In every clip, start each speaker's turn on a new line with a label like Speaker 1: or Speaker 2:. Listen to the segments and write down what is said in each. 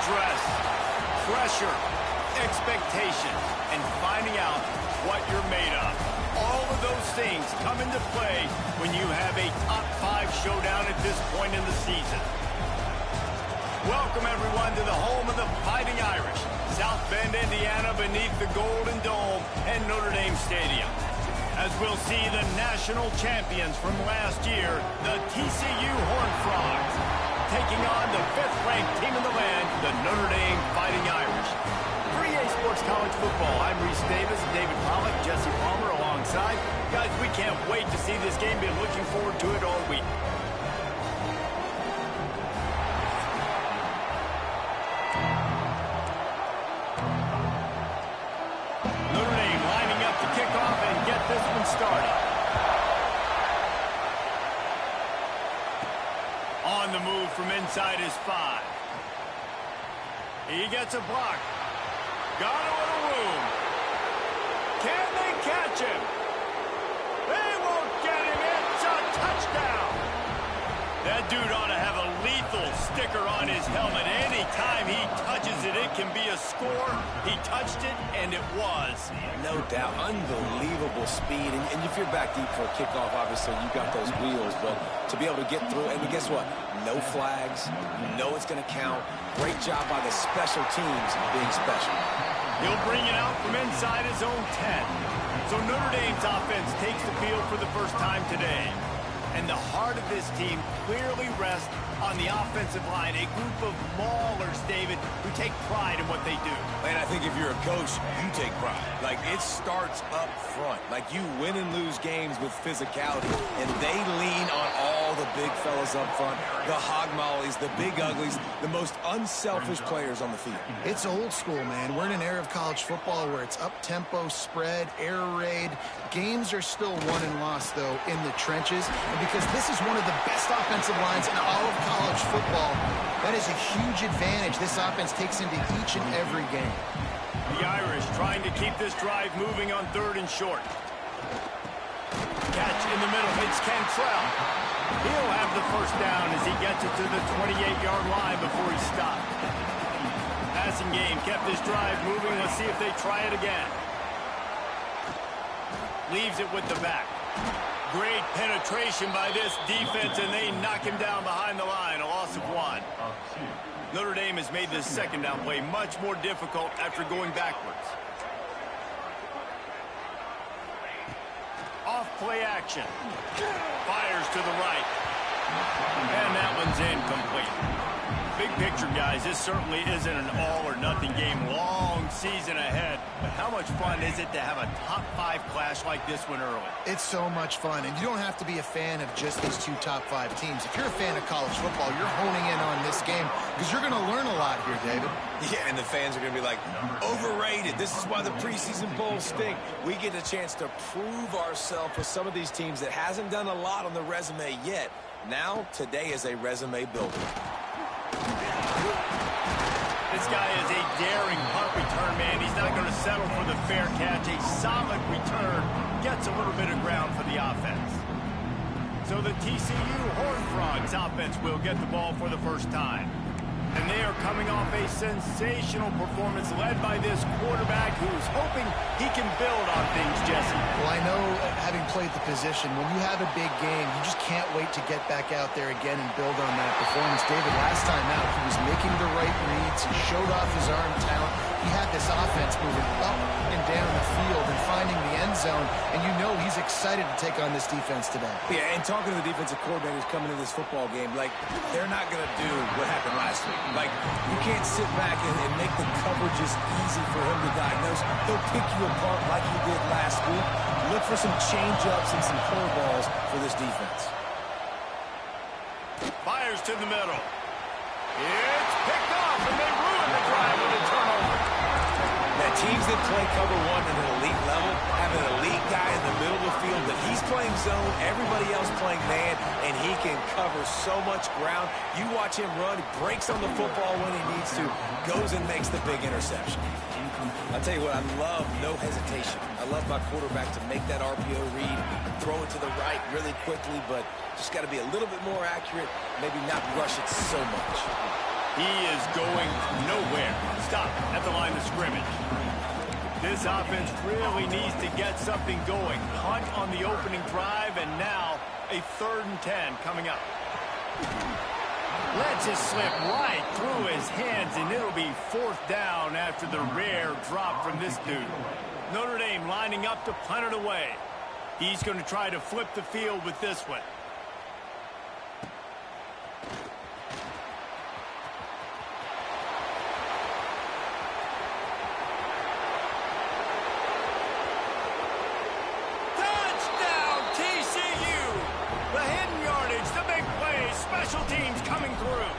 Speaker 1: stress, pressure, expectation, and finding out what you're made of. All of those things come into play when you have a top-5 showdown at this point in the season. Welcome, everyone, to the home of the Fighting Irish, South Bend, Indiana, beneath the Golden Dome and Notre Dame Stadium. As we'll see the national champions from last year, the TCU Horned Frogs, taking on the 5th-ranked team in the land, the Notre Dame Fighting Irish. For EA Sports College Football, I'm Reese Davis, David Pollack, Jesse Palmer alongside. Guys, we can't wait to see this game. Been looking forward to it all week. Notre Dame lining up to kick off and get this one started. On the move from inside his 5. He gets a block. Got a little room. Can they catch him? They won't get him. It's a touchdown. That dude ought to have a lethal sticker on his helmet. Anytime he touches it, it can be a score. He touched it, and it was.
Speaker 2: No doubt. Unbelievable speed. And if you're back deep for a kickoff, obviously, you got those wheels. But to be able to get through, and guess what? No flags. You know it's going to count. Great job by the special teams being special.
Speaker 1: He'll bring it out from inside his own 10. So Notre Dame's offense takes the field for the first time today. And the heart of this team clearly rests on the offensive line, a group of maulers, David, who take pride in what they do.
Speaker 2: And I think if you're a coach, you take pride. Like, it starts up front. Like, you win and lose games with physicality, and they lean on all the big fellas up front, the hog mollies, the big uglies, the most unselfish players on the field.
Speaker 3: It's old school, man. We're in an era of college football where it's up-tempo, spread, air raid. Games are still won and lost, though, in the trenches. And because this is one of the best offensive lines in all of college football, that is a huge advantage this offense takes into each and every game.
Speaker 1: The Irish trying to keep this drive moving on 3rd and short. Catch in the middle. It's Cantrell. He'll have the first down as he gets it to the 28-yard line before he stopped. Passing game kept this drive moving. Let's see if they try it again. Leaves it with the back. Great penetration by this defense, and they knock him down behind the line. A loss of 1. Notre Dame has made this 2nd down play much more difficult after going backwards. Off play action. Fires to the right. And that one's incomplete. Big picture, guys, this certainly isn't an all-or-nothing game. Long season ahead. But how much fun is it to have a top-5 clash like this one early?
Speaker 3: It's so much fun, and you don't have to be a fan of just these 2 top-5 teams. If you're a fan of college football, you're honing in on this game because you're going to learn a lot here, David.
Speaker 2: Yeah, and the fans are going to be like, overrated. This is why the preseason bowls stink. We get a chance to prove ourselves with some of these teams that hasn't done a lot on the resume yet. Now, today is a resume builder.
Speaker 1: This guy is a daring punt return, man. He's not going to settle for the fair catch. A solid return gets a little bit of ground for the offense. So the TCU Horned Frogs offense will get the ball for the first time. And they are coming off a sensational performance led by this quarterback who's hoping he can build on things, Jesse.
Speaker 3: Well, I know, having played the position, when you have a big game, you just can't wait to get back out there again and build on that performance. David, last time out, he was making the right reads. He showed off his arm talent. He had this offense moving up and down the field and finding the end zone, and you know he's excited to take on this defense today.
Speaker 2: Yeah, and talking to the defensive coordinators coming into this football game, like, they're not going to do what happened last week. Like, you can't sit back and make the coverages easy for him to diagnose. He'll pick you apart like he did last week. Look for some change-ups and some curveballs for this defense.
Speaker 1: Fires to the middle. It's picked off, and they ruin the drive with a turnover.
Speaker 2: Now, teams that play cover 1 at an elite level have an elite guy in the middle of the field, but he's playing zone, everybody else playing man, and he can cover so much ground. You watch him run, breaks on the football when he needs to, goes and makes the big interception. I'll tell you what, I love no hesitation. I love my quarterback to make that RPO read, throw it to the right really quickly, but just got to be a little bit more accurate, maybe not rush it so much.
Speaker 1: He is going nowhere. Stop at the line of scrimmage. This offense really needs to get something going. Punt on the opening drive, and now a 3rd and 10 coming up. Lets it slip right through his hands, and it'll be 4th down after the rare drop from this dude. Notre Dame lining up to punt it away. He's going to try to flip the field with this one. Touchdown, TCU! The hidden yardage, the big plays, special teams coming through.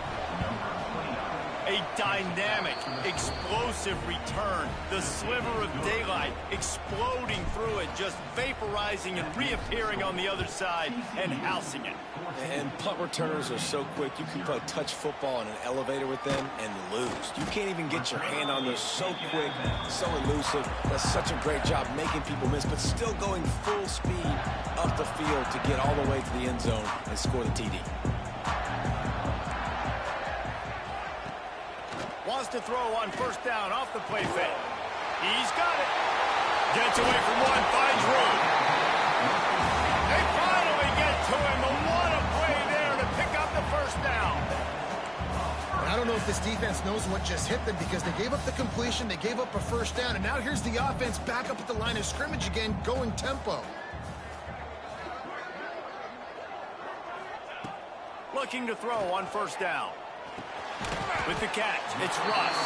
Speaker 1: A dynamic, explosive return. The sliver of daylight exploding through it, just vaporizing and reappearing on the other side and housing it.
Speaker 2: And punt returners are so quick. You can play touch football in an elevator with them and lose. You can't even get your hand on those. So quick, so elusive. Does such a great job making people miss, but still going full speed up the field to get all the way to the end zone and score the TD.
Speaker 1: Wants to throw on 1st down off the play fake. He's got it. Gets away from one, finds room. They finally get to him. But what a play there to pick up the 1st down.
Speaker 3: I don't know if this defense knows what just hit them because they gave up the completion, they gave up a 1st down, and now here's the offense back up at the line of scrimmage again, going tempo.
Speaker 1: Looking to throw on 1st down. With the catch, it's Russ.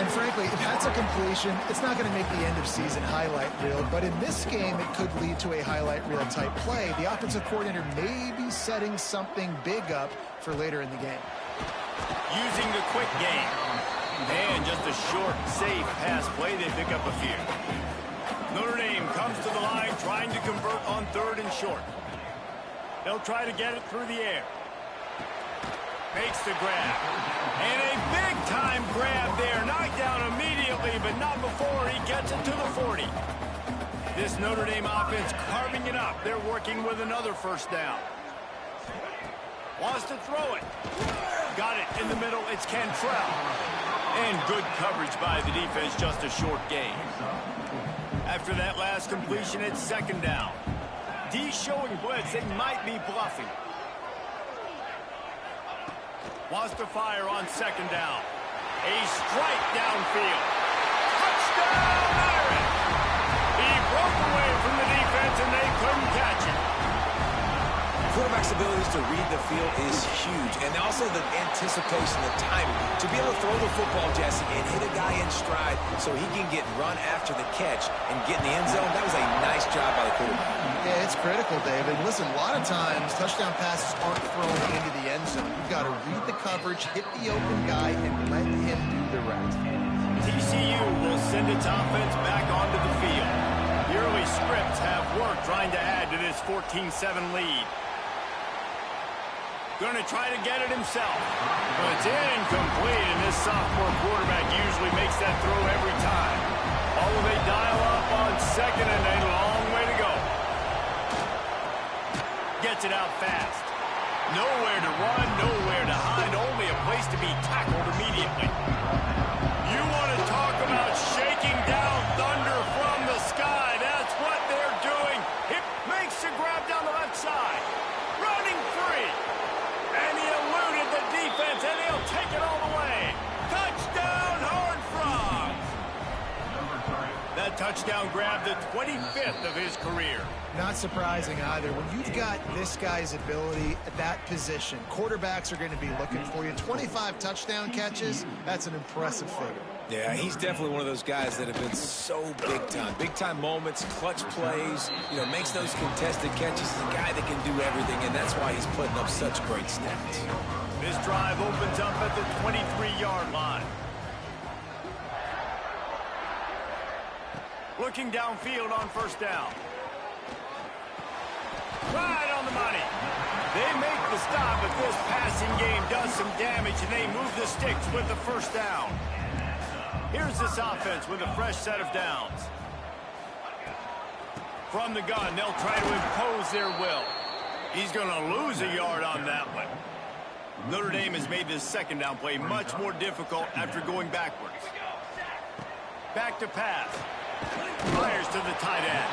Speaker 3: And frankly, if that's a completion, it's not going to make the end of season highlight reel. But in this game, it could lead to a highlight reel type play. The offensive coordinator may be setting something big up for later in the game.
Speaker 1: Using the quick game. And just a short, safe pass play. They pick up a few. Notre Dame comes to the line trying to convert on 3rd and short. They'll try to get it through the air. Makes the grab. And a big-time grab there. Knocked down immediately, but not before he gets it to the 40. This Notre Dame offense carving it up. They're working with another 1st down. Wants to throw it. Got it in the middle. It's Cantrell. And good coverage by the defense. Just a short gain. After that last completion, it's 2nd down. D showing blitz. They might be bluffing. Wants to fire on 2nd down. A strike downfield. Touchdown, Irish! He broke away from the defense, and they couldn't catch it.
Speaker 2: Quarterback's abilities to read the field is huge, and also the anticipation, the timing. To be able to throw the football, Jesse, and hit a guy in stride so he can get run after the catch and get in the end zone, that was a nice job by the quarterback.
Speaker 3: Yeah, it's critical, David. Listen, a lot of times, touchdown passes aren't thrown into the end zone. You've got to read the coverage, hit the open guy, and let him do the rest.
Speaker 1: TCU will send its offense back onto the field. The early scripts have worked trying to add to this 14-7 lead. Going to try to get it himself. But it's incomplete, and this sophomore quarterback usually makes that throw every time. Although they dial up on 2nd and a long way to go. Gets it out fast. Nowhere to run, nowhere to hide, only a place to be tackled immediately. You want to talk about shaking down thunder from the sky. That's what they're doing. It makes the grab down the left side. Running free. And he eluded the defense, and he'll take it all the way. Touchdown, Horned Frogs! That touchdown grab, the 25th of his career.
Speaker 3: Not surprising either. When you've got this guy's ability at that position, quarterbacks are going to be looking for you. 25 touchdown catches, that's an impressive figure.
Speaker 2: Yeah, he's definitely one of those guys that have been so big time. Big time moments, clutch plays, makes those contested catches. He's a guy that can do everything, and that's why he's putting up such great stats.
Speaker 1: This drive opens up at the 23-yard line. Looking downfield on 1st down. Right on the money. They make the stop, but this passing game does some damage, and they move the sticks with the 1st down. Here's this offense with a fresh set of downs. From the gun, they'll try to impose their will. He's going to lose a yard on that one. Notre Dame has made this second down play much more difficult after going backwards. Back to pass. Fires to the tight end.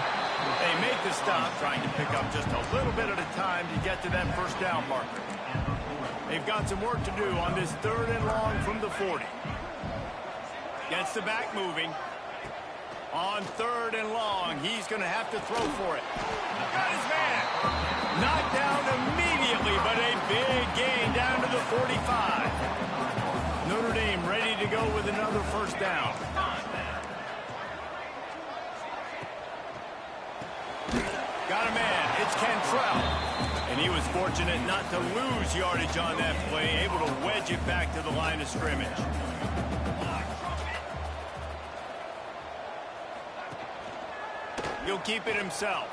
Speaker 1: They make the stop, trying to pick up just a little bit at a time to get to that first down marker. They've got some work to do on this 3rd and long from the 40. Gets the back moving. On 3rd and long, he's going to have to throw for it. Got his man. Knocked down immediately, but a big gain down to the 45. Notre Dame ready to go with another first down. Got a man. It's Cantrell. And he was fortunate not to lose yardage on that play, able to wedge it back to the line of scrimmage. He'll keep it himself.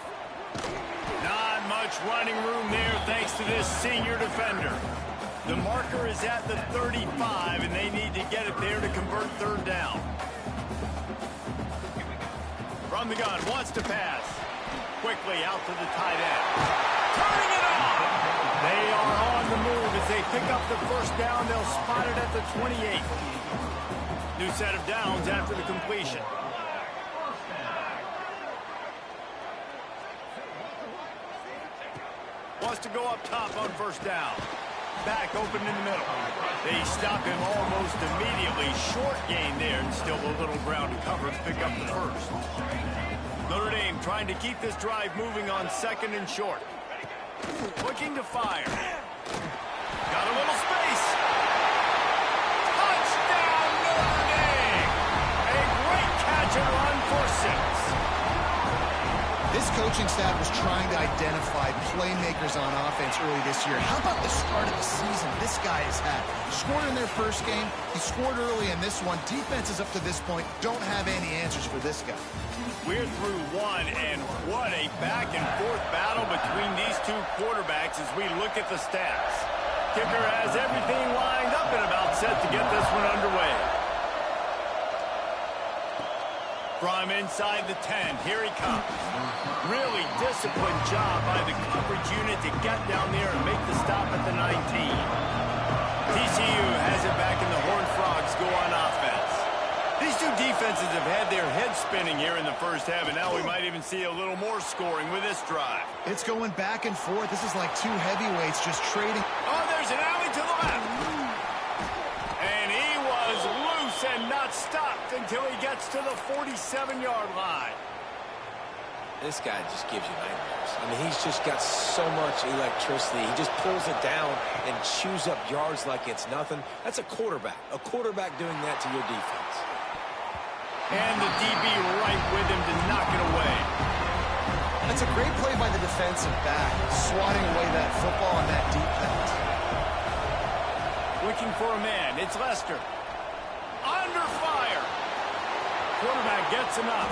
Speaker 1: Not much running room there thanks to this senior defender. The marker is at the 35, and they need to get it there to convert 3rd down. From the gun, wants to pass. Quickly out to the tight end. Turning it on! They are on the move as they pick up the first down. They'll spot it at the 28. New set of downs after the completion. Wants to go up top on first down. Back open in the middle. They stop him almost immediately. Short gain there, and still a little ground to cover to pick up the first. Notre Dame trying to keep this drive moving on 2nd and short. Looking to fire. Got a little space. Touchdown, Notre Dame! A great catch and run for 6.
Speaker 3: This coaching staff was trying to identify playmakers on offense early this year. How about the start of the season this guy has had? Scored in their first game. He scored early in this one. Defenses up to this point don't have any answers for this guy.
Speaker 1: We're through one, and what a back-and-forth battle between these two quarterbacks as we look at the stats. Kicker has everything lined up and about set to get this one underway. From inside the 10, here he comes. Really disciplined job by the coverage unit to get down there and make the stop at the 19. TCU has it back in the Horned Frogs go on offense. These two defenses have had their heads spinning here in the first half, and now we might even see a little more scoring with this drive.
Speaker 3: It's going back and forth. This is like two heavyweights just trading.
Speaker 1: Oh, there's an alley to the left. And he was loose and not stopped until he gets to the 47-yard line.
Speaker 2: This guy just gives you nightmares. I mean, he's just got so much electricity. He just pulls it down and chews up yards like it's nothing. That's a quarterback. A quarterback doing that to your defense.
Speaker 1: And the DB right with him to knock it away.
Speaker 3: That's a great play by the defensive back, swatting away that football on that deep pass.
Speaker 1: Looking for a man. It's Lester. Under fire. Quarterback gets enough.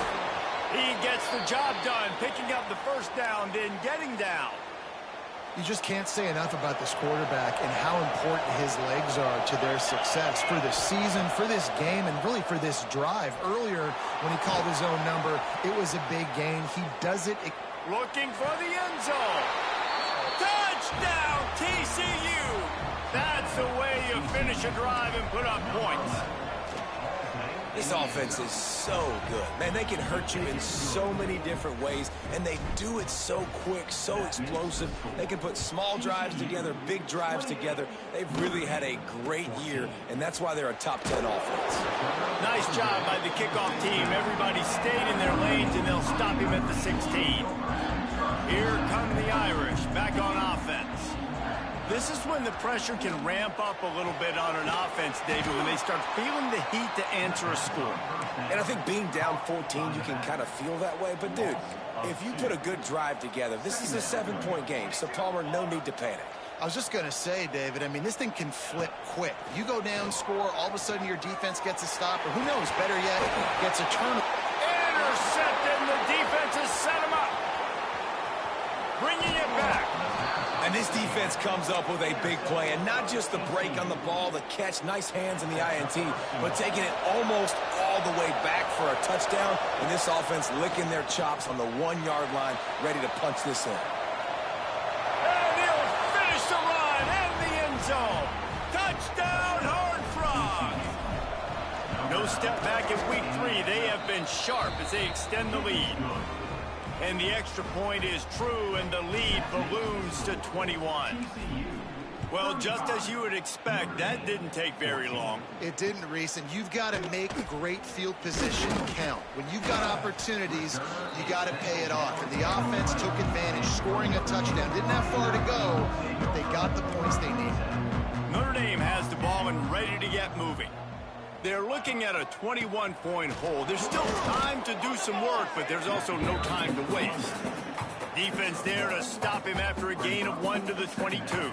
Speaker 1: He gets the job done, picking up the first down, then getting down.
Speaker 3: You just can't say enough about this quarterback and how important his legs are to their success for this season, for this game, and really for this drive. Earlier, when he called his own number, it was a big gain. He does it.
Speaker 1: Looking for the end zone. Touchdown, TCU! That's the way you finish a drive and put up points.
Speaker 2: This offense is so good. Man, they can hurt you in so many different ways, and they do it so quick, so explosive. They can put small drives together, big drives together. They've really had a great year, and that's why they're a top 10 offense.
Speaker 1: Nice job by the kickoff team. Everybody stayed in their lanes, and they'll stop him at the 16. Here come the Irish, back on offense. This is when the pressure can ramp up a little bit on an offense, David, when they start feeling the heat to answer a score.
Speaker 2: And I think being down 14, you can kind of feel that way. But, dude, if you put a good drive together, this is a 7-point game. So, Palmer, no need to panic.
Speaker 3: I was just going to say, David, I mean, this thing can flip quick. You go down, score, all of a sudden your defense gets a stop, or who knows, better yet, gets a turnover.
Speaker 1: Intercepted, and the defense has set him up. Bringing it back.
Speaker 2: And this defense comes up with a big play, and not just the break on the ball, the catch, nice hands in the INT, but taking it almost all the way back for a touchdown, and this offense licking their chops on the 1-yard line, ready to punch this in.
Speaker 1: And he'll finish the run and the end zone. Touchdown, Horned Frogs! No step back in week 3. They have been sharp as they extend the lead. And the extra point is true, and the lead balloons to 21. Well, just as you would expect, that didn't take very long.
Speaker 3: It didn't, Reese, and you've got to make great field position count. When you've got opportunities, you got to pay it off. And the offense took advantage, scoring a touchdown. Didn't have far to go, but they got the points they needed.
Speaker 1: Notre Dame has the ball and ready to get moving. They're looking at a 21-point hole. There's still time to do some work, but there's also no time to waste. Defense there to stop him after a gain of 1 to the 22.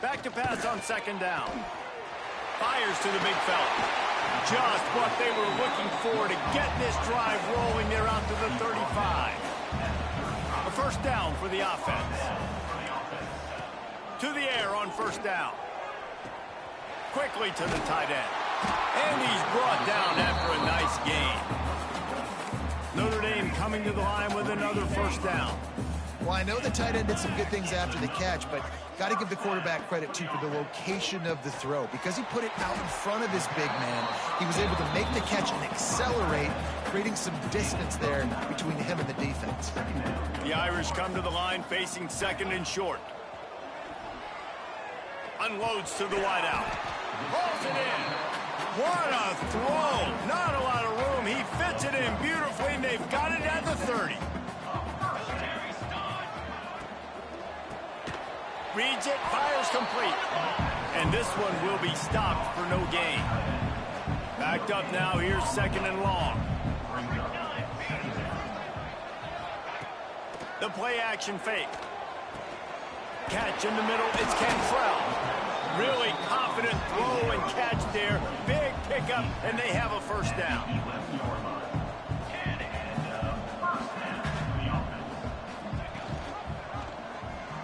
Speaker 1: Back to pass on second down. Fires to the big fella. Just what they were looking for to get this drive rolling. They're out to the 35. A first down for the offense. To the air on first down. Quickly to the tight end. And he's brought down after a nice gain. Notre Dame coming to the line with another first down.
Speaker 3: Well, I know the tight end did some good things after the catch, but got to give the quarterback credit, too, for the location of the throw. Because he put it out in front of his big man, he was able to make the catch and accelerate, creating some distance there between him and the defense.
Speaker 1: The Irish come to the line facing second and short. Unloads to the wideout. Pulls it in. What a throw. Not a lot of room. He fits it in beautifully, and they've got it at the 30. Reads it, fires complete. And this one will be stopped for no gain. Backed up now, here's second and long. The play action fake. Catch in the middle, it's Cantrell. Really confident throw and catch there. Big pickup, and they have a first down.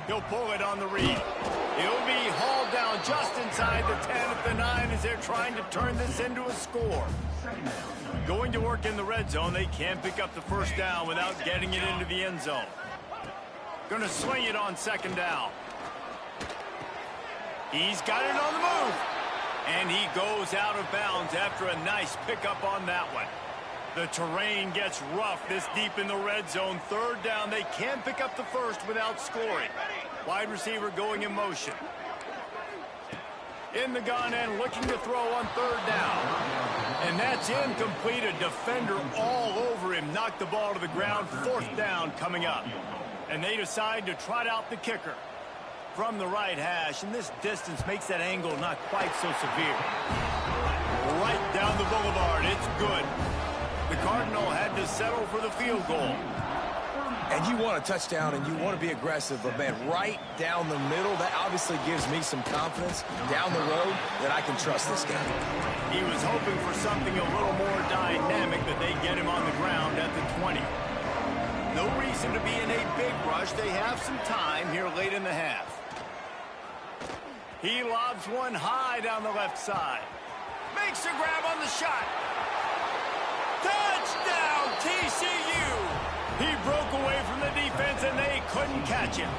Speaker 1: He'll pull it on the read. He'll be hauled down just inside the 10 at the 9 as they're trying to turn this into a score. Going to work in the red zone, they can't pick up the first down without getting it into the end zone. Going to swing it on second down. He's got it on the move. And he goes out of bounds after a nice pickup on that one. The terrain gets rough this deep in the red zone. Third down, they can't pick up the first without scoring. Wide receiver going in motion. In the gun and looking to throw on third down. And that's incomplete. A defender all over him. Knocked the ball to the ground. Fourth down coming up. And they decide to trot out the kicker from the right hash. And this distance makes that angle not quite so severe. Right down the boulevard. It's good. The Cardinal had to settle for the field goal.
Speaker 2: And you want a touchdown and you want to be aggressive, but man, right down the middle, that obviously gives me some confidence down the road that I can trust this guy.
Speaker 1: He was hoping for something a little more dynamic, but they get him on the ground at the 20. No reason to be in a big rush. They have some time here late in the half. He lobs one high down the left side. Makes a grab on the shot. Touchdown, TCU! He broke away from the defense, and they couldn't catch him.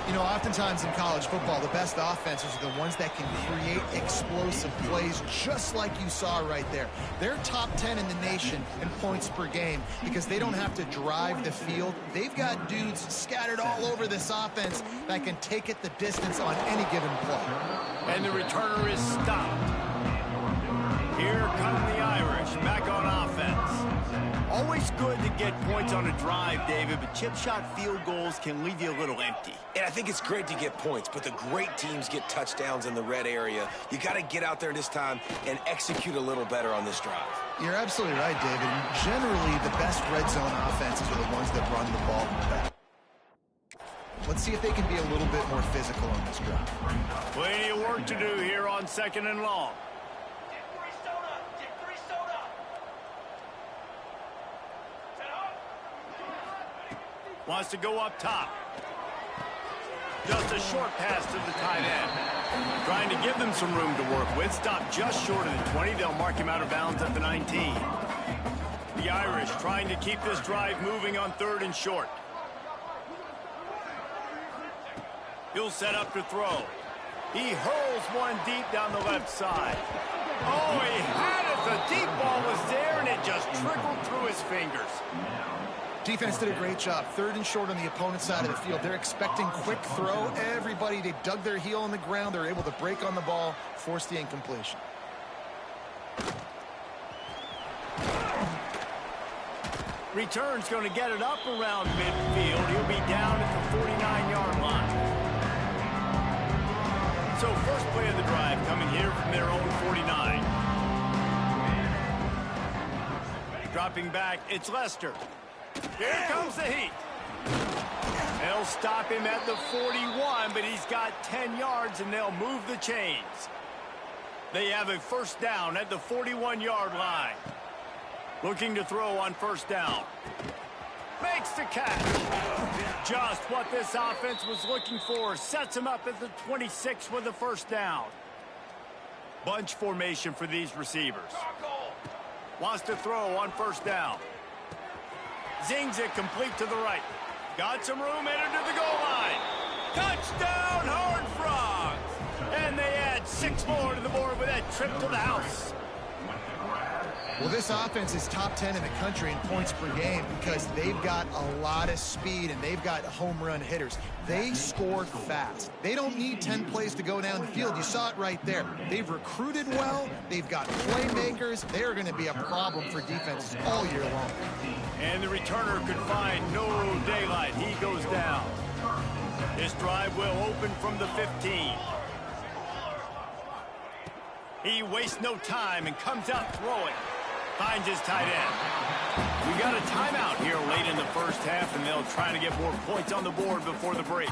Speaker 3: You know, oftentimes in college football, the best offenses are the ones that can create explosive plays, just like you saw right there. They're top 10 in the nation in points per game because they don't have to drive the field. They've got dudes scattered all over this offense that can take it the distance on any given play.
Speaker 1: And the returner is stopped. Here come the Irish back on offense. Always good to get points on a drive, David, but chip shot field goals can leave you a little empty.
Speaker 2: And I think it's great to get points, but the great teams get touchdowns in the red area. You got to get out there this time and execute a little better on this drive.
Speaker 3: You're absolutely right, David. Generally, the best red zone offenses are the ones that run the ball better. Let's see if they can be a little bit more physical on this drive.
Speaker 1: Plenty of work to do here on second and long. Wants to go up top. Just a short pass to the tight end. Trying to give them some room to work with. Stopped just short of the 20. They'll mark him out of bounds at the 19. The Irish trying to keep this drive moving on 3rd and short. He'll set up to throw. He hurls one deep down the left side. Oh, he had it. The deep ball was there, and it just trickled through his fingers.
Speaker 3: Defense did a great job. 3rd and short on the opponent's side of the field. They're expecting quick throw. Everybody, they dug their heel on the ground. They're able to break on the ball, force the incompletion.
Speaker 1: Return's going to get it up around midfield. He'll be down at the 49-yard line. So first play of the drive coming here from their own 49. Dropping back, it's Lester. Here comes the heat. They'll stop him at the 41, but he's got 10 yards, and they'll move the chains. They have a first down at the 41-yard line. Looking to throw on first down. Makes the catch. Just what this offense was looking for. Sets him up at the 26 with the first down. Bunch formation for these receivers. Wants to throw on first down. Zings it complete to the right. Got some room, headed to the goal line. Touchdown, Horned Frogs! And they add 6 more to the board with that trip to the house.
Speaker 3: Well, this offense is top 10 in the country in points per game because they've got a lot of speed and they've got home run hitters. They score fast. They don't need 10 plays to go down the field. You saw it right there. They've recruited well. They've got playmakers. They're going to be a problem for defenses all year long.
Speaker 1: And the returner could find no daylight. He goes down. This drive will open from the 15. He wastes no time and comes out throwing. Finds his tight end. We got a timeout here late in the first half, and they'll try to get more points on the board before the break.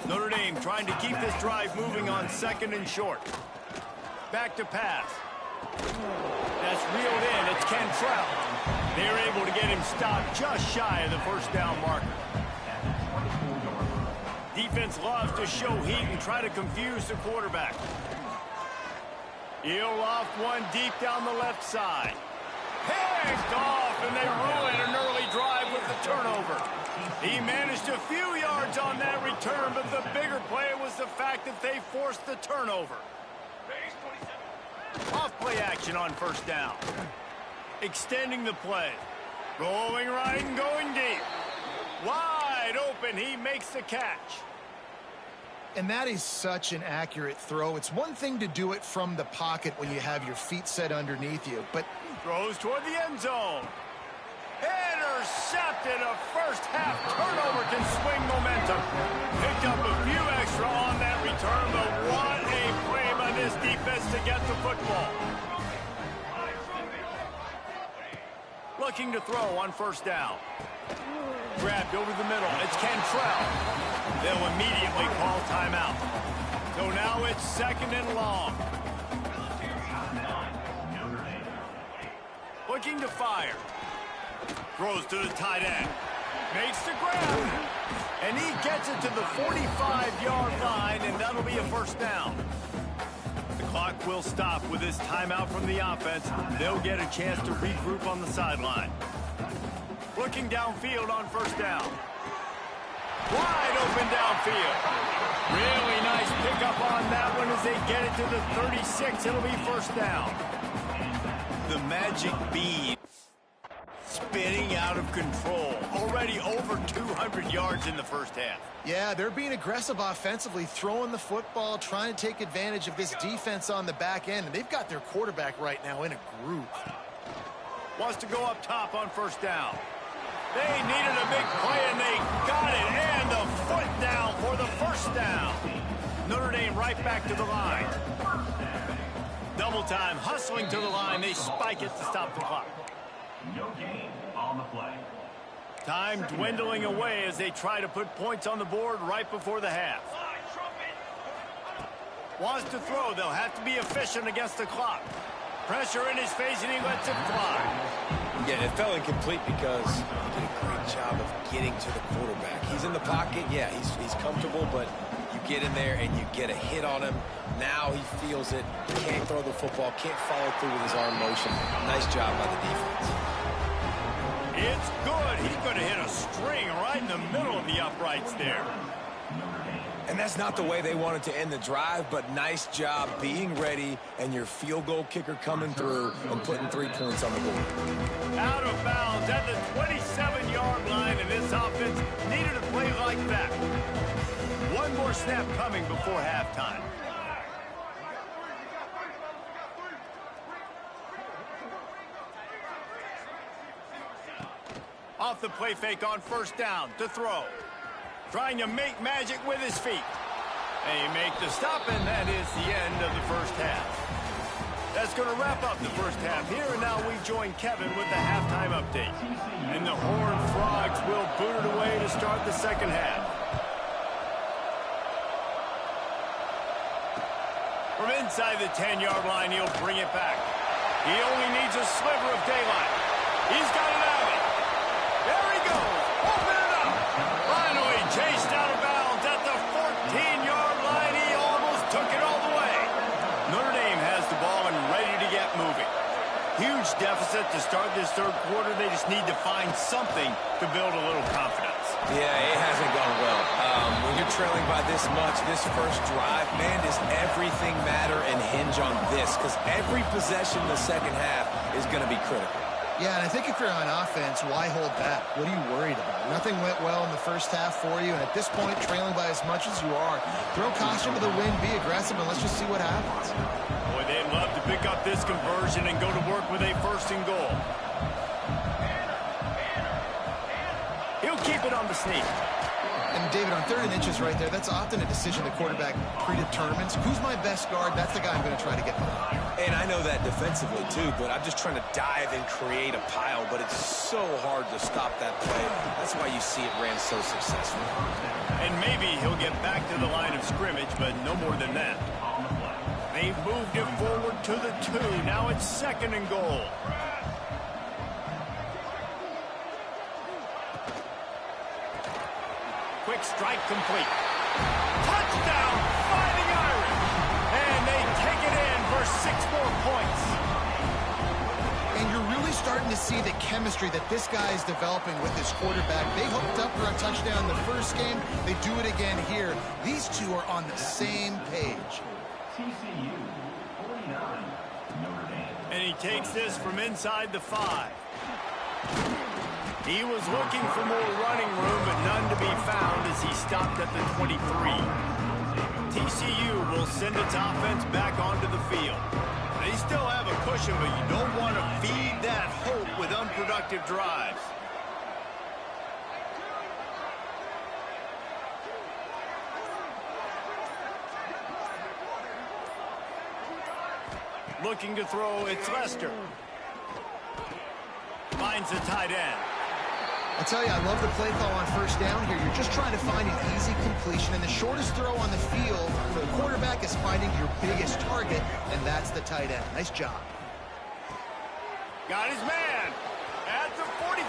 Speaker 1: Notre Dame trying to keep this drive moving on 2nd and short. Back to pass. That's reeled in. It's Cantrell. They're able to get him stopped just shy of the first down marker. Defense loves to show heat and try to confuse the quarterback. He'll loft one deep down the left side. Picked off, and they ruin an early drive with the turnover. He managed a few yards on that return, but the bigger play was the fact that they forced the turnover. Off play action on first down. Extending the play. Rolling right and going deep. Wide open, he makes the catch.
Speaker 3: And that is such an accurate throw. It's one thing to do it from the pocket when you have your feet set underneath you, but
Speaker 1: throws toward the end zone. Intercepted. A first half turnover can swing momentum. Picked up a few extra on that return, but what a play by this defense to get the football. Looking to throw on first down. Grabbed over the middle. It's Cantrell. They'll immediately call timeout. So now it's 2nd and long. Looking to fire. Throws to the tight end. Makes the grab. And he gets it to the 45-yard line, and that'll be a first down. The clock will stop with this timeout from the offense. They'll get a chance to regroup on the sideline. Looking downfield on first down. Wide open downfield. Really nice pickup on that one as they get it to the 36. It'll be first down. The magic bean spinning out of control. Already over 200 yards in the first half.
Speaker 3: yeah, they're being aggressive offensively, throwing the football, trying to take advantage of this defense on the back end, and they've got their quarterback right now in a groove.
Speaker 1: Wants to go up top on first down. They needed a big play, and they got it. And the foot down for the first down. Notre Dame right back to the line. Double time, hustling to the line. They spike it to stop the clock.
Speaker 4: No gain on the play.
Speaker 1: Time dwindling away as they try to put points on the board right before the half. Wants to throw. They'll have to be efficient against the clock. Pressure in his face, and he lets it fly.
Speaker 2: Yeah, it fell incomplete because he did a great job of getting to the quarterback. He's in the pocket. Yeah, he's comfortable, but you get in there and you get a hit on him. Now he feels it. Can't throw the football. Can't follow through with his arm motion. Nice job by the defense.
Speaker 1: It's good. He could have hit a string right in the middle of the uprights there.
Speaker 2: And that's not the way they wanted to end the drive, but nice job being ready and your field goal kicker coming through and putting 3 points on the board.
Speaker 1: Out of bounds at the 27-yard line, and this offense needed a play like that. One more snap coming before halftime. Off the play fake on first down to throw. Trying to make magic with his feet. They make the stop, and that is the end of the first half. That's going to wrap up the first half here, and now we join Kevin with the halftime update. And the Horned Frogs will boot it away to start the second half. From inside the 10-yard line, he'll bring it back. He only needs a sliver of daylight. He's got it out of it. There he goes. Open it up. Finally chased out of bounds at the 14-yard line. He almost took it all the way. Notre Dame has the ball and ready to get moving. Huge deficit to start this third quarter. They just need to find something to build a little confidence.
Speaker 2: Yeah, it hasn't gone well. When you're trailing by this much, this first drive, man, does everything matter and hinge on this? Because every possession in the second half is going to be critical.
Speaker 3: Yeah, and I think if you're on offense, why hold back? What are you worried about? Nothing went well in the first half for you, and at this point, trailing by as much as you are, throw caution to the wind, be aggressive, and let's just see what happens.
Speaker 1: Boy, they'd love to pick up this conversion and go to work with a first and goal. He'll keep it on the sneak.
Speaker 3: And, David, on 3rd and inches right there, that's often a decision the quarterback predetermines. Who's my best guard? That's the guy I'm going to try to get behind.
Speaker 2: And I know that defensively, too, but I'm just trying to dive and create a pile, but it's so hard to stop that play. That's why you see it ran so successful.
Speaker 1: And maybe he'll get back to the line of scrimmage, but no more than that. They've moved it forward to the 2. Now it's 2nd and goal. Quick strike complete. Touchdown, Fighting Irish. And they take it in for 6 more points.
Speaker 3: And you're really starting to see the chemistry that this guy is developing with his quarterback. They hooked up for a touchdown the first game. They do it again here. These two are on the same page.
Speaker 4: TCU 49, Notre Dame.
Speaker 1: And he takes this from inside the 5. He was looking for more running room, but none to be found as he stopped at the 23. TCU will send its offense back onto the field. They still have a cushion, but you don't want to feed that hope with unproductive drives. Looking to throw, it's Lester. Finds the tight end.
Speaker 3: I tell you, I love the play call on first down here. You're just trying to find an easy completion, and the shortest throw on the field for the quarterback is finding your biggest target, and that's the tight end. Nice job.
Speaker 1: Got his man at the 45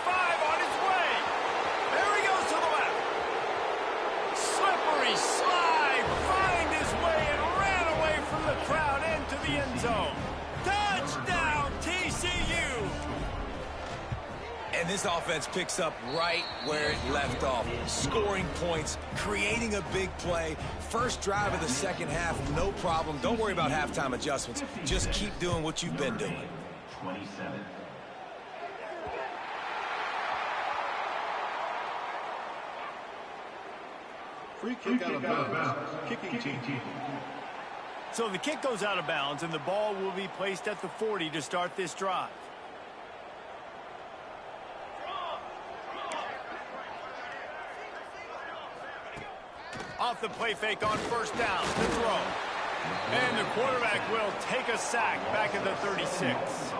Speaker 1: on his way. There he goes to the left. Slippery slide, find his way and ran away from the crowd into the end zone. Touchdown, TCU.
Speaker 2: And this offense picks up right where it left off. Scoring points, creating a big play. First drive of the second half, no problem. Don't worry about halftime adjustments. Just keep doing what you've been doing.
Speaker 4: 27.
Speaker 5: Free kick out of bounds. Kicking team.
Speaker 1: So the kick goes out of bounds, and the ball will be placed at the 40 to start this drive. Off the play fake on first down to throw. And the quarterback will take a sack back at the 36.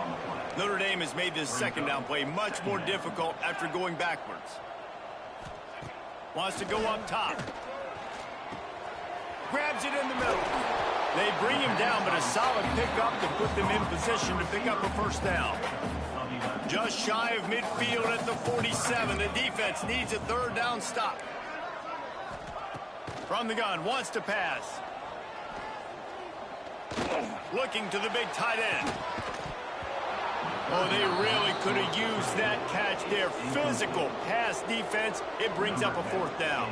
Speaker 1: Notre Dame has made this second down play much more difficult after going backwards. Wants to go up top. Grabs it in the middle. They bring him down, but a solid pickup to put them in position to pick up a first down. Just shy of midfield at the 47. The defense needs a third down stop. From the gun, wants to pass. Looking to the big tight end. Oh, they really could have used that catch there. Physical pass defense. It brings up a 4th down.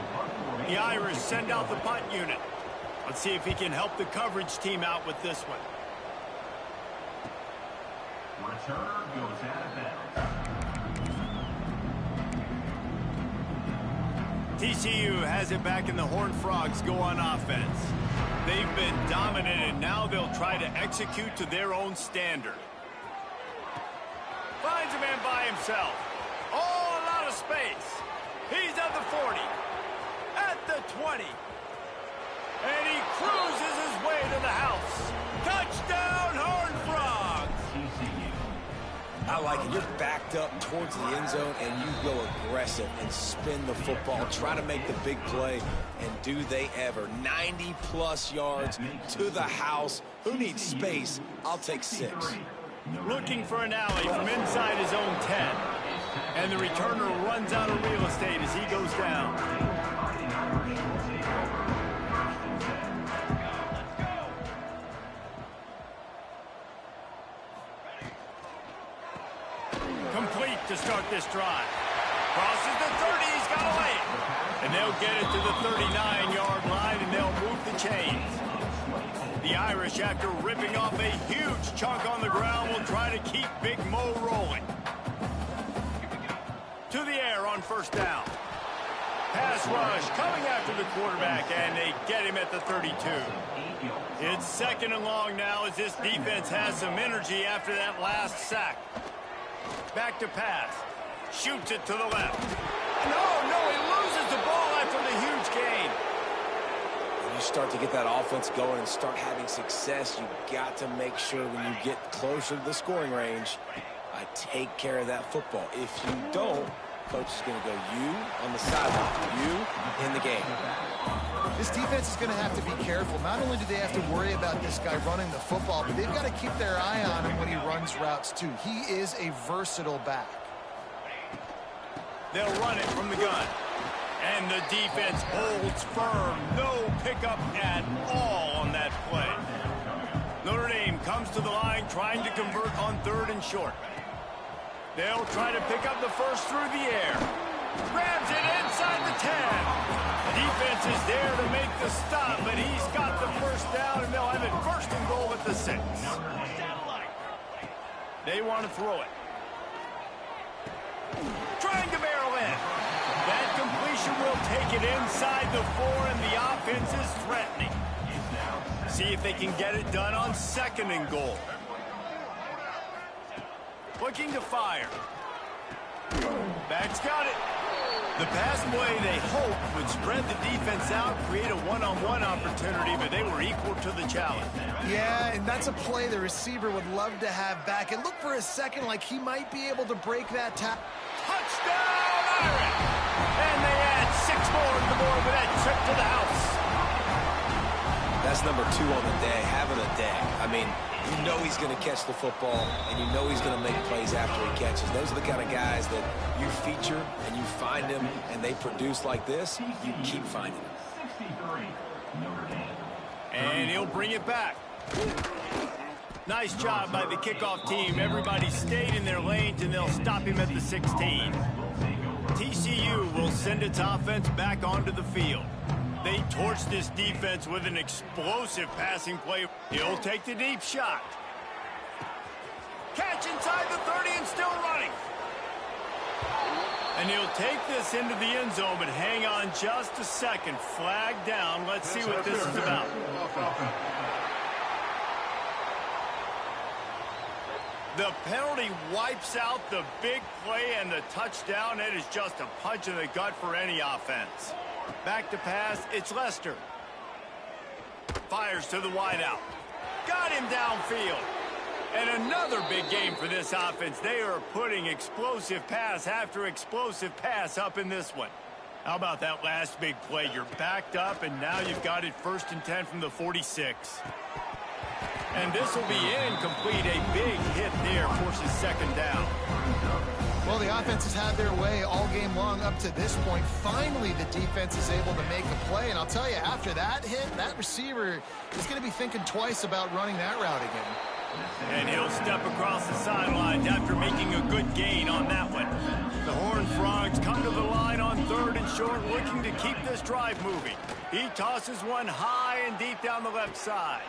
Speaker 1: The Irish send out the punt unit. Let's see if he can help the coverage team out with this one.
Speaker 4: Returner goes out of bounds.
Speaker 1: TCU has it back, and the Horned Frogs go on offense. They've been dominant, and now they'll try to execute to their own standard. Finds a man by himself. Oh, a lot of space. He's at the 40. At the 20. And he cruises his way to the house. Touchdown, Horned Frogs!
Speaker 2: I like it. You're backed up towards the end zone, and you go aggressive and spin the football. Try to make the big play, and do they ever. 90-plus yards to the house. Who needs space? I'll take 6.
Speaker 1: Looking for an alley from inside his own 10. And the returner runs out of real estate as he goes down. Complete to start this drive. Crosses the 30, he's got to lay it. And they'll get it to the 39-yard line, and they'll move the chains. The Irish, after ripping off a huge chunk on the ground, will try to keep Big Mo rolling. To the air on 1st down. Pass rush coming after the quarterback, and they get him at the 32. It's 2nd and long now as this defense has some energy after that last sack. Back to pass. Shoots it to the left. No, he loses the ball after the huge gain.
Speaker 2: When you start to get that offense going and start having success, you got to make sure when you get closer to the scoring range, take care of that football. If you don't, coach is going to go you on the sideline, you in the game.
Speaker 3: This defense is going to have to be careful. Not only do they have to worry about this guy running the football, but they've got to keep their eye on him when he runs routes too. He is a versatile back.
Speaker 1: They'll run it from the gun. And the defense holds firm. No pickup at all on that play. Notre Dame comes to the line trying to convert on 3rd and short. They'll try to pick up the first through the air. Grabs it inside the 10. Defense is there to make the stop, but he's got the 1st down, and they'll have it 1st and goal at the 6. They want to throw it. Trying to barrel in. That completion will take it inside the 4, and the offense is threatening. See if they can get it done on 2nd and goal. Looking to fire. Back's got it. The pass play they hoped would spread the defense out, create a one-on-one opportunity, but they were equal to the challenge.
Speaker 3: Yeah, and that's a play the receiver would love to have back. It looked for a second like he might be able to break that tackle.
Speaker 1: Touchdown, Irish! And they add 6 more to the board with that trip to the house.
Speaker 2: That's number 2 on the day, having a day. I mean, you know he's going to catch the football, and you know he's going to make plays after he catches. Those are the kind of guys that you feature and you find them, and they produce like this. You keep finding them.
Speaker 1: And he'll bring it back. Nice job by the kickoff team. Everybody stayed in their lanes, and they'll stop him at the 16. TCU will send its offense back onto the field. They torch this defense with an explosive passing play. He'll take the deep shot. Catch inside the 30 and still running. And he'll take this into the end zone, but hang on just a second. Flag down. Let's see what this is about. The penalty wipes out the big play and the touchdown. It is just a punch in the gut for any offense. Back to pass, it's Lester. Fires to the wideout. Got him downfield. And another big game for this offense. They are putting explosive pass after explosive pass up in this one. How about that last big play? You're backed up, and now you've got it 1st and 10 from the 46. And this will be incomplete. A big hit there forces 2nd down.
Speaker 3: Well, the offense has had their way all game long up to this point. Finally, the defense is able to make a play. And I'll tell you, after that hit, that receiver is going to be thinking twice about running that route again.
Speaker 1: And he'll step across the sidelines after making a good gain on that one. The Horned Frogs come to the line on 3rd and short, looking to keep this drive moving. He tosses one high and deep down the left side.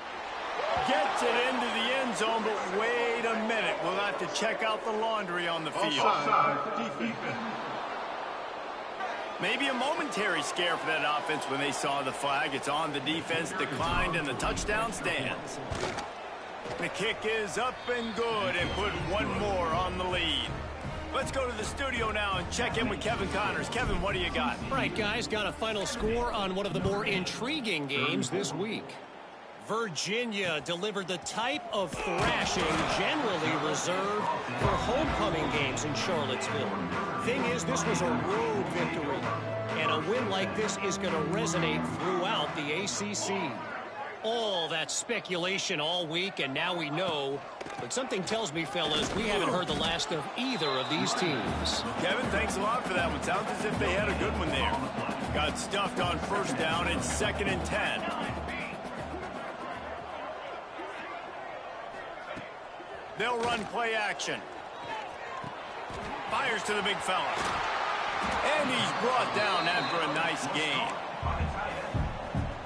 Speaker 1: Gets it into the end zone, but wait a minute. We'll have to check out the laundry on the field. Maybe a momentary scare for that offense when they saw the flag. It's on, the defense declined, and the touchdown stands. The kick is up and good, and put one more on the lead. Let's go to the studio now and check in with Kevin Connors. Kevin, what do you got?
Speaker 6: All right, guys, got a final score on one of the more intriguing games this week. Virginia delivered the type of thrashing generally reserved for homecoming games in Charlottesville. Thing is, this was a road victory, and a win like this is going to resonate throughout the ACC. All that speculation all week, and now we know. But something tells me, fellas, we haven't heard the last of either of these teams.
Speaker 1: Kevin, thanks a lot for that one. Sounds as if they had a good one there. Got stuffed on 1st down. It's 2nd and 10. They'll run play action. Fires to the big fella. And he's brought down after a nice gain.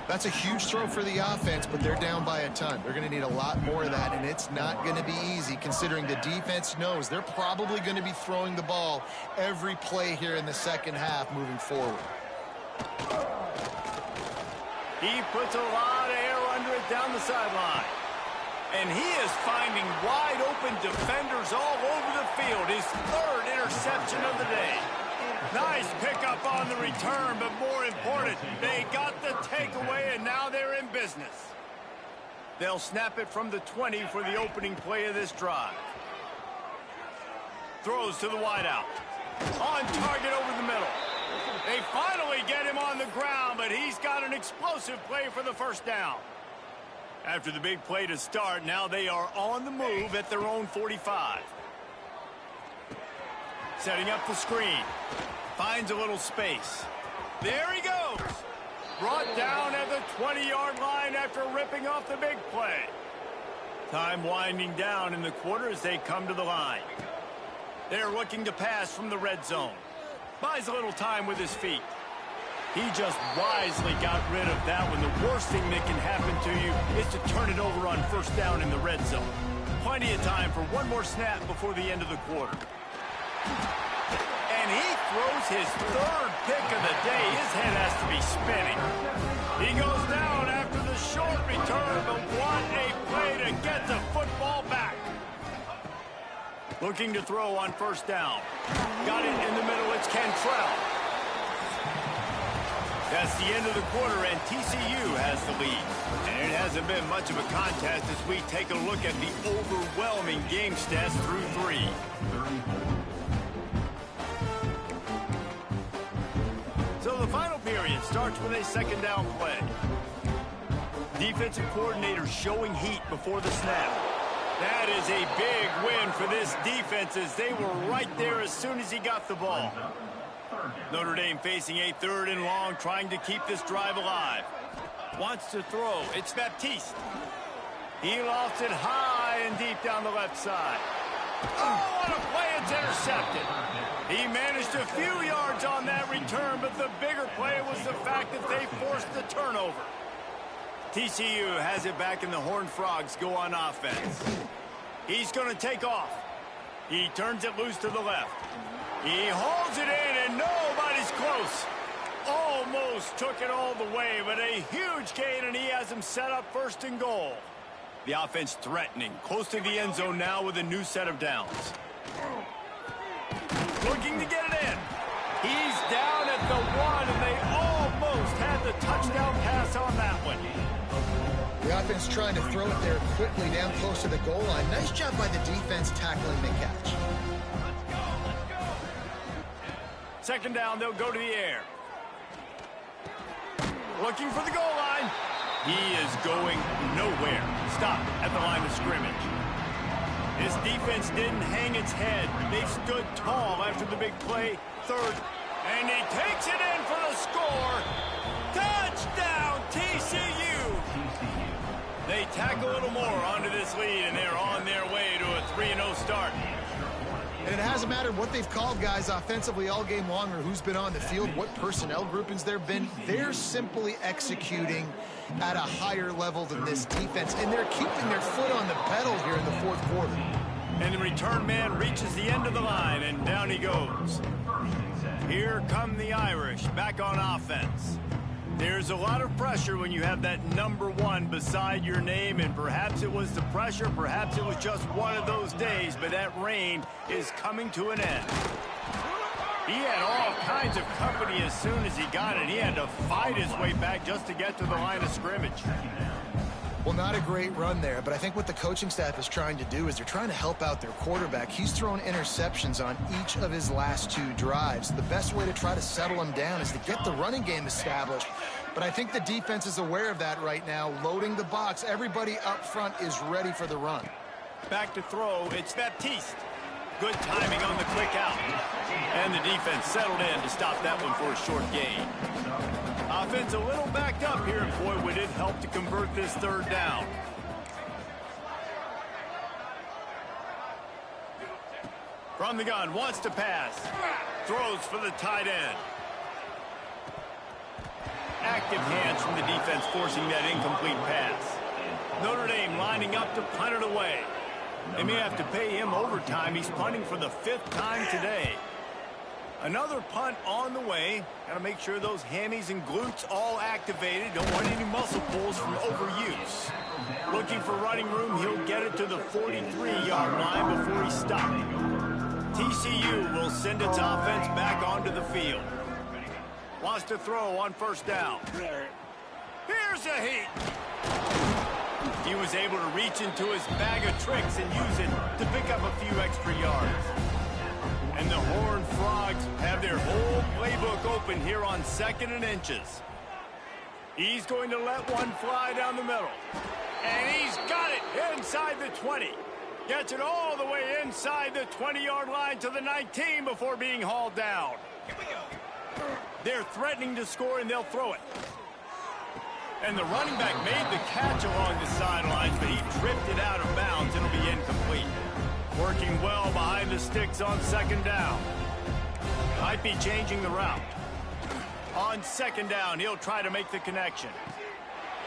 Speaker 3: That's a huge throw for the offense, but they're down by a ton. They're going to need a lot more of that, and it's not going to be easy considering the defense knows they're probably going to be throwing the ball every play here in the second half moving forward.
Speaker 1: He puts a lot of air under it down the sideline. And he is finding wide open defenders all over the field. His 3rd interception of the day. Nice pickup on the return, but more important, they got the takeaway, and now they're in business. They'll snap it from the 20 for the opening play of this drive. Throws to the wideout. On target over the middle. They finally get him on the ground, but he's got an explosive play for the 1st down. After the big play to start, now they are on the move at their own 45. Setting up the screen. Finds a little space. There he goes. Brought down at the 20-yard line after ripping off the big play. Time winding down in the quarter as they come to the line. They're looking to pass from the red zone. Buys a little time with his feet. He just wisely got rid of that one. The worst thing that can happen to you is to turn it over on 1st down in the red zone. Plenty of time for one more snap before the end of the quarter. And he throws his 3rd pick of the day. His head has to be spinning. He goes down after the short return, but what a play to get the football back. Looking to throw on 1st down. Got it in the middle. It's Cantrell. That's the end of the quarter, and TCU has the lead. And it hasn't been much of a contest as we take a look at the overwhelming game stats through 3. So the final period starts with a 2nd down play. Defensive coordinator showing heat before the snap. That is a big win for this defense as they were right there as soon as he got the ball. Notre Dame facing a 3rd and long, trying to keep this drive alive. Wants to throw. It's Baptiste. He lofts it high and deep down the left side. Oh, what a play. It's intercepted. He managed a few yards on that return, but the bigger play was the fact that they forced the turnover. TCU has it back, and the Horned Frogs go on offense. He's going to take off. He turns it loose to the left. He hauls it in, and nobody's close. Almost took it all the way, but a huge gain, and he has him set up 1st and goal. The offense threatening, close to the end zone now with a new set of downs. Looking to get it in. He's down at the 1, and they almost had the touchdown pass on that one.
Speaker 3: The offense trying to throw it there quickly down close to the goal line. Nice job by the defense tackling the catch.
Speaker 1: 2nd down, they'll go to the air. Looking for the goal line. He is going nowhere. Stop at the line of scrimmage. His defense didn't hang its head. They stood tall after the big play. 3rd, and he takes it in for the score. Touchdown, TCU. They tack a little more onto this lead, and they're on their way to a 3-0 start.
Speaker 3: And it hasn't mattered what they've called guys offensively all game long or who's been on the field, what personnel groupings there have been. They're simply executing at a higher level than this defense, and they're keeping their foot on the pedal here in the fourth quarter.
Speaker 1: And the return man reaches the end of the line, and down he goes. Here come the Irish back on offense. There's a lot of pressure when you have that number 1 beside your name, and perhaps it was the pressure, perhaps it was just one of those days, but that reign is coming to an end. He had all kinds of company as soon as he got it. He had to fight his way back just to get to the line of scrimmage.
Speaker 3: Well, not a great run there, but I think what the coaching staff is trying to do is they're trying to help out their quarterback. He's thrown interceptions on each of his last 2 drives. The best way to try to settle him down is to get the running game established. But I think the defense is aware of that right now, loading the box. Everybody up front is ready for the run.
Speaker 1: Back to throw, it's Baptiste. Good timing on the quick out. And the defense settled in to stop that one for a short gain. Offense a little backed up here, and boy, would it help to convert this 3rd down. From the gun, wants to pass. Throws for the tight end. Active hands from the defense forcing that incomplete pass. Notre Dame lining up to punt it away. They may have to pay him overtime. He's punting for the 5th time today. Another punt on the way. Got to make sure those hammies and glutes all activated. Don't want any muscle pulls from overuse. Looking for running room. He'll get it to the 43-yard line before he's stopped. TCU will send its offense back onto the field. Wants to throw on 1st down. Here's a heat. He was able to reach into his bag of tricks and use it to pick up a few extra yards. And the Horned Frogs have their whole playbook open here on 2nd and inches. He's going to let one fly down the middle. And he's got it inside the 20. Gets it all the way inside the 20-yard line to the 19 before being hauled down. Here we go. They're threatening to score, and they'll throw it. And the running back made the catch along the sidelines, but he drifted out of bounds. It'll be incomplete. Working well behind the sticks on 2nd down. Might be changing the route. On 2nd down, he'll try to make the connection.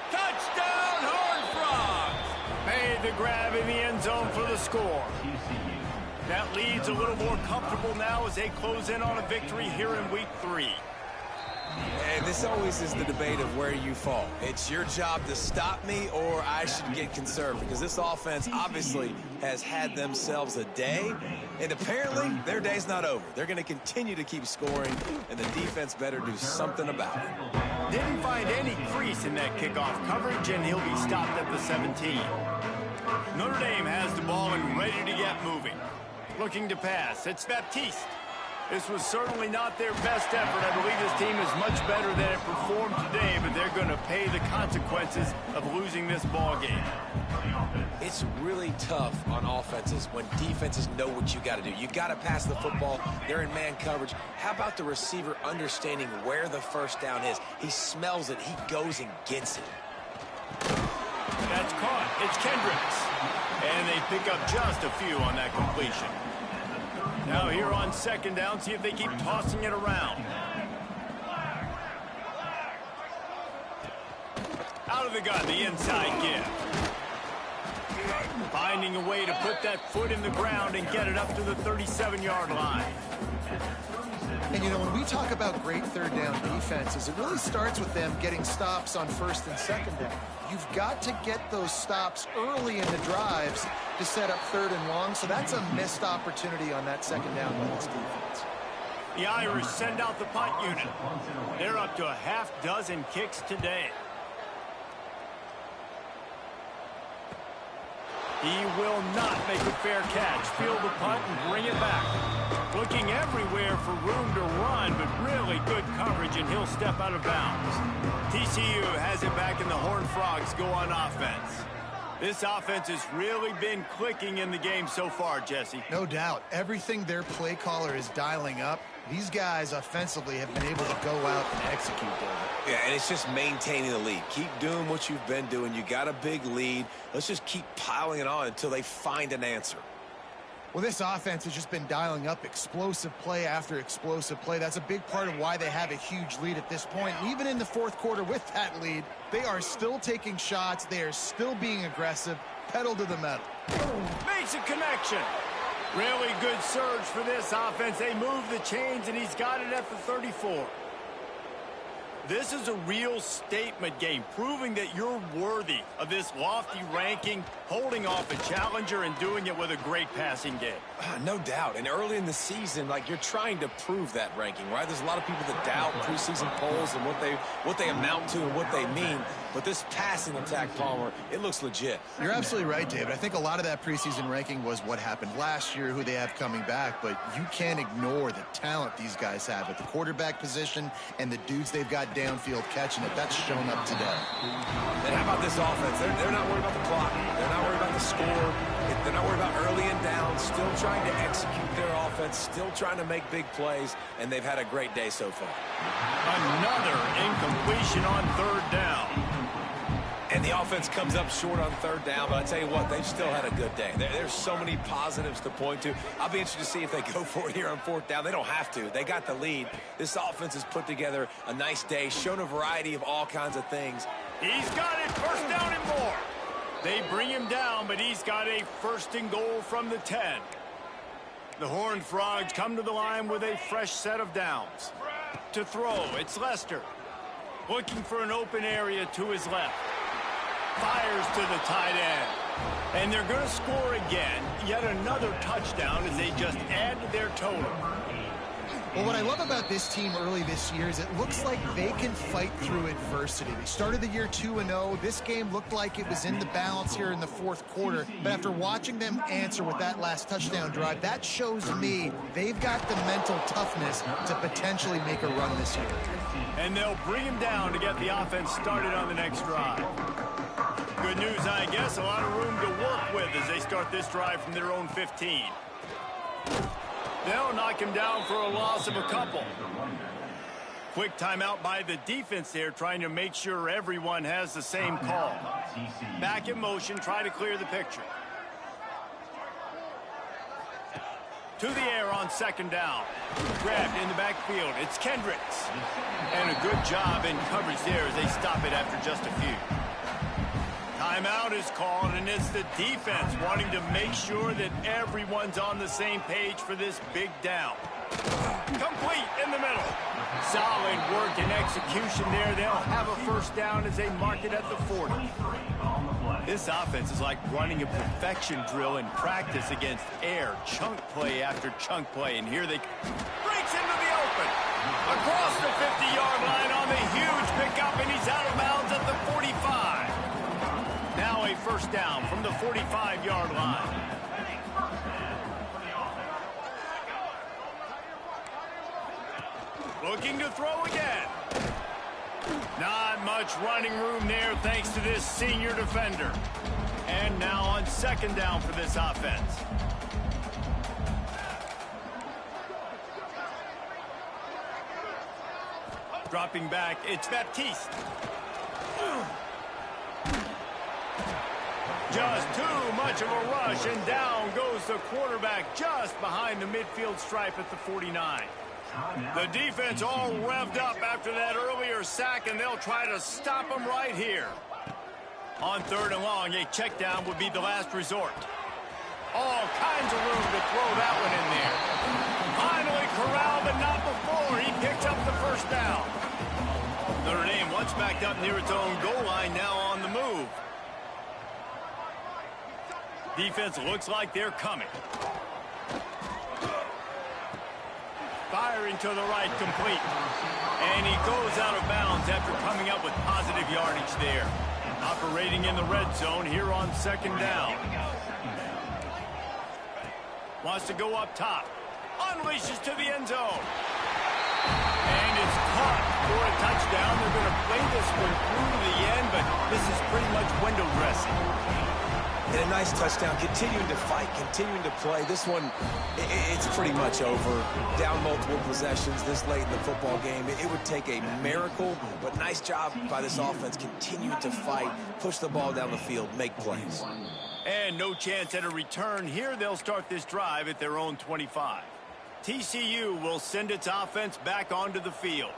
Speaker 1: Touchdown, Horned Frogs! Made the grab in the end zone for the score. That lead's a little more comfortable now as they close in on a victory here in week 3.
Speaker 2: And this always is the debate of where you fall. It's your job to stop me, or I should get concerned, because this offense obviously has had themselves a day, and apparently their day's not over. They're going to continue to keep scoring, and the defense better do something about it.
Speaker 1: Didn't find any crease in that kickoff coverage, and he'll be stopped at the 17. Notre Dame has the ball and ready to get moving. Looking to pass. It's Baptiste. This was certainly not their best effort. I believe this team is much better than it performed today, but they're going to pay the consequences of losing this ball game.
Speaker 2: It's really tough on offenses when defenses know what you got to do. You got to pass the football. They're in man coverage. How about the receiver understanding where the 1st down is? He smells it. He goes and gets it.
Speaker 1: That's caught. It's Kendricks. And they pick up just a few on that completion. Now here on 2nd down, see if they keep tossing it around. Out of the gun, the inside give. Finding a way to put that foot in the ground and get it up to the 37-yard line.
Speaker 3: And, you know, when we talk about great 3rd down defenses, it really starts with them getting stops on 1st and 2nd down. You've got to get those stops early in the drives to set up 3rd and long, so that's a missed opportunity on that 2nd down by this defense.
Speaker 1: The Irish send out the punt unit. They're up to a half-dozen kicks today. He will not make a fair catch. Field the punt and bring it back. Looking everywhere for room to run, but really good coverage, and he'll step out of bounds. TCU has it back, and the Horned Frogs go on offense. This offense has really been clicking in the game so far, Jesse.
Speaker 3: No doubt. Everything their play caller is dialing up, these guys offensively have been able to go out and execute, David.
Speaker 2: Yeah, and it's just maintaining the lead. Keep doing what you've been doing. You got a big lead. Let's just keep piling it on until they find an answer.
Speaker 3: Well, this offense has just been dialing up explosive play after explosive play. That's a big part of why they have a huge lead at this point. And even in the fourth quarter with that lead, they are still taking shots. They are still being aggressive. Pedal to the metal.
Speaker 1: Makes a connection. Really good surge for this offense. They move the chains, and he's got it at the 34. This is a real statement game, proving that you're worthy of this lofty ranking, holding off a challenger and doing it with a great passing game.
Speaker 2: No doubt. And early in the season, like, you're trying to prove that ranking, right? There's a lot of people that doubt preseason polls and what they amount to and what they mean. But this passing attack, Palmer, it looks legit.
Speaker 3: You're absolutely right, David. I think a lot of that preseason ranking was what happened last year, who they have coming back. But you can't ignore the talent these guys have at the quarterback position and the dudes they've got downfield catching it. That's shown up today.
Speaker 2: And how about this offense? They're not worried about the clock. They're not worried about the score. They're not worried about early and down. Still trying to execute their offense. Still trying to make big plays. And they've had a great day so far.
Speaker 1: Another incompletion on third down.
Speaker 2: And the offense comes up short on third down, but I tell you what, they've still had a good day. There's so many positives to point to. I'll be interested to see if they go for it here on fourth down. They don't have to. They got the lead. This offense has put together a nice day, shown a variety of all kinds of things.
Speaker 1: He's got it, first down and more. They bring him down, but he's got a first and goal from the 10. The Horned Frogs come to the line with a fresh set of downs. To throw, it's Lester. Looking for an open area to his left. Fires to the tight end. And they're going to score again. Yet another touchdown as they just add to their total.
Speaker 3: Well, what I love about this team early this year is it looks like they can fight through adversity. They started the year 2-0. This game looked like it was in the balance here in the fourth quarter. But after watching them answer with that last touchdown drive, that shows me they've got the mental toughness to potentially make a run this year.
Speaker 1: And they'll bring him down to get the offense started on the next drive. Good news, I guess. A lot of room to work with as they start this drive from their own 15. They'll knock him down for a loss of a couple. Quick timeout by the defense there, trying to make sure everyone has the same call. Back in motion, try to clear the picture. To the air on second down. Grabbed in the backfield. It's Kendricks. And a good job in coverage there as they stop it after just a few. Timeout is called, and it's the defense wanting to make sure that everyone's on the same page for this big down. Complete in the middle. Solid work and execution there. They'll have a first down as they mark it at the 40. This offense is like running a perfection drill in practice against air. Chunk play after chunk play, and here they breaks into the open. Across the 50-yard line on the huge pickup, and he's out of bounds at the 45. Now a first down from the 45-yard line. Looking to throw again. Not much running room there thanks to this senior defender. And now on second down for this offense. Dropping back, it's Baptiste. Just too much of a rush, and down goes the quarterback just behind the midfield stripe at the 49. The defense all revved up after that earlier sack, and they'll try to stop them right here. On third and long, a check down would be the last resort. All kinds of room to throw that one in there. Finally corralled, but not before. He picks up the first down. Notre Dame once backed up near its own goal line, now on the move. Defense looks like they're coming. Firing to the right, complete. And he goes out of bounds after coming up with positive yardage there. Operating in the red zone here on second down. Wants to go up top. Unleashes to the end zone. And it's caught for a touchdown. They're going to play this one through to the end, but this is pretty much window dressing.
Speaker 2: And a nice touchdown, continuing to fight, continuing to play. This one, it's pretty much over. Down multiple possessions this late in the football game. It would take a miracle, but nice job by this offense continuing to fight, push the ball down the field, make plays.
Speaker 1: And no chance at a return here. They'll start this drive at their own 25. TCU will send its offense back onto the field.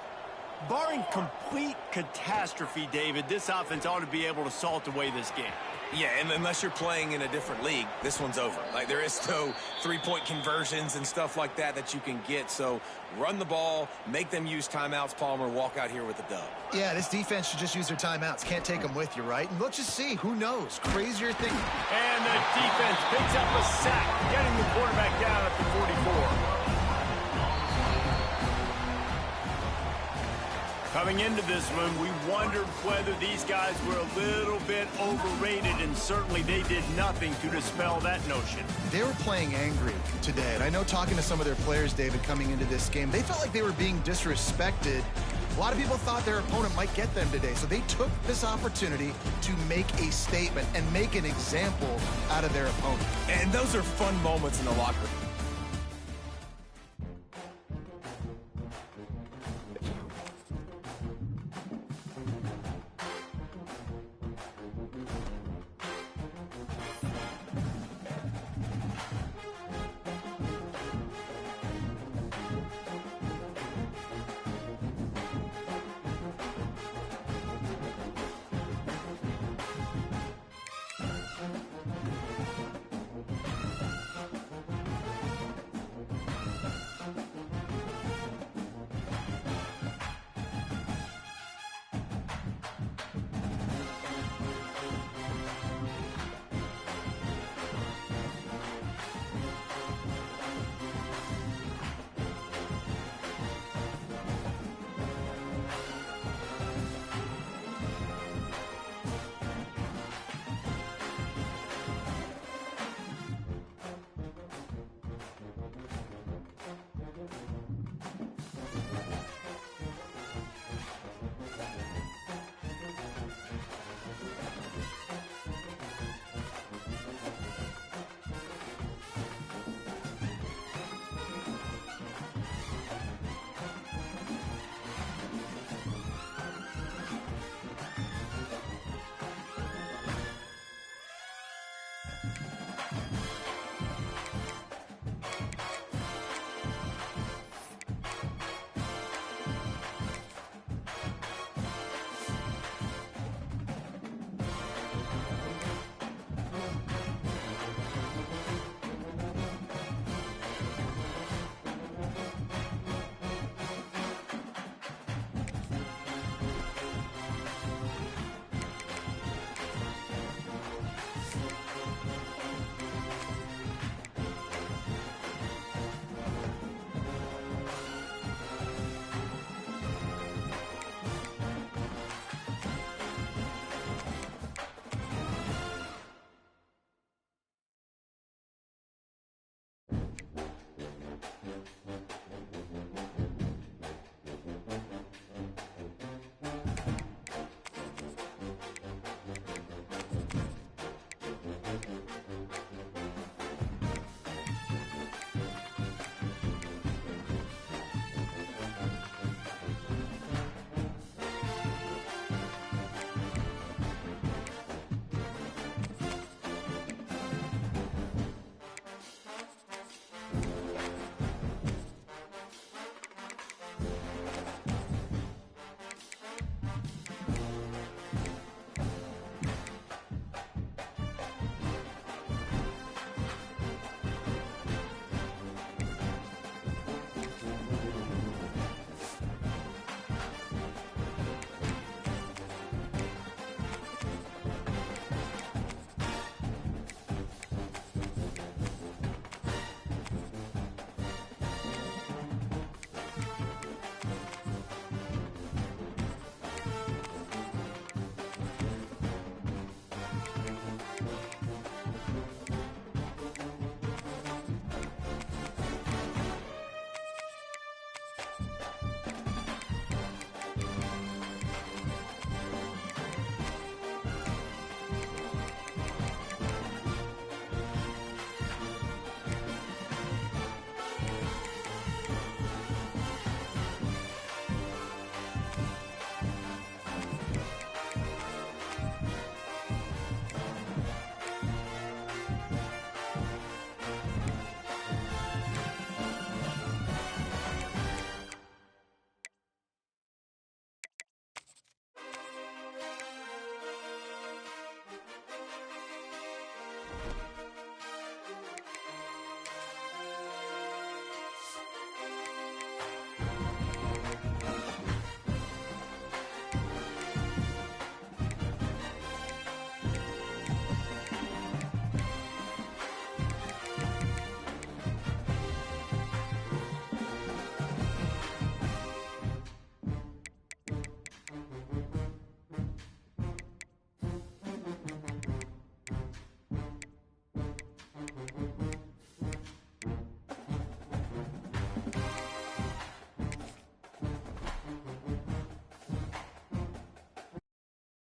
Speaker 1: Barring complete catastrophe, David, this offense ought to be able to salt away this game.
Speaker 2: Yeah, and unless you're playing in a different league, this one's over. Like, there is no three-point conversions and stuff like that that you can get. So run the ball, make them use timeouts, Palmer, walk out here with a dub.
Speaker 3: Yeah, this defense should just use their timeouts. Can't take them with you, right? And let's just see. Who knows? Crazier thing.
Speaker 1: And the defense picks up a sack, getting the quarterback down at the 44. Coming into this one, we wondered whether these guys were a little bit overrated, and certainly they did nothing to dispel that notion.
Speaker 3: They were playing angry today, and I know talking to some of their players, David, coming into this game, they felt like they were being disrespected. A lot of people thought their opponent might get them today, so they took this opportunity to make a statement and make an example out of their opponent.
Speaker 2: And those are fun moments in the locker room.